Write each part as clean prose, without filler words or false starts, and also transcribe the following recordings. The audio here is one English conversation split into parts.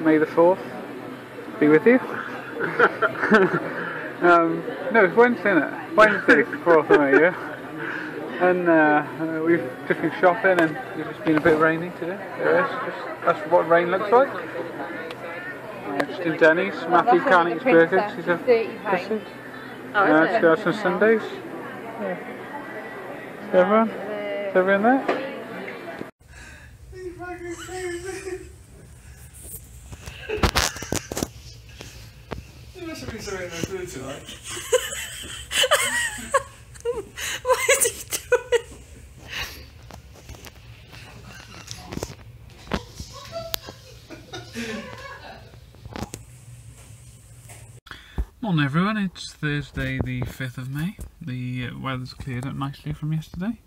May the 4th be with you. No, it's Wednesday, isn't it? Wednesday, 4th of May, yeah. And we've just been shopping and it's just been a bit rainy today. That's what rain looks like. Just in Denny's. Matthew can't eat burgers. He's a pussy. Let's go have some Sundays. Yeah. Is everyone? Is everyone there? You must have been so in no food tonight. What is he doing? Morning everyone, it's Thursday the 5th of May. The weather's cleared up nicely from yesterday.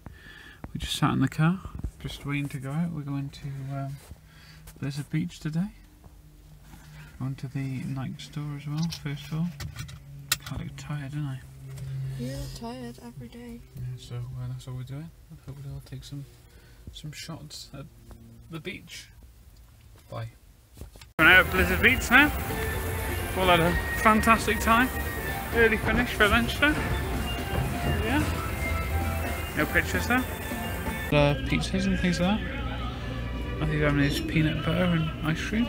We just sat in the car, just waiting to go out. We're going to Blizzard Beach today. Going to the Nike store as well, first of all. I look tired, don't I? You're tired every day. Yeah, so that's what we're doing. Hopefully I'll take some shots at the beach. Bye. We're out at Blizzard Beach now. All had a fantastic time. Early finish for lunch though. Yeah. No pictures though. Pizzas and things like that. I think having his peanut butter and ice cream.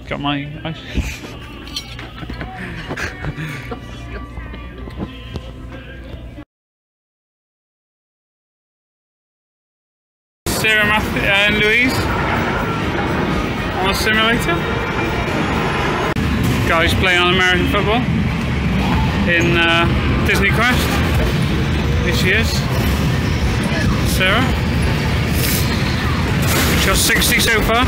Got my ice cream. Sarah, Matthew and Louise on a simulator. Guys playing on American football in Disney Quest. Here she is, Sarah. She's 60 so far.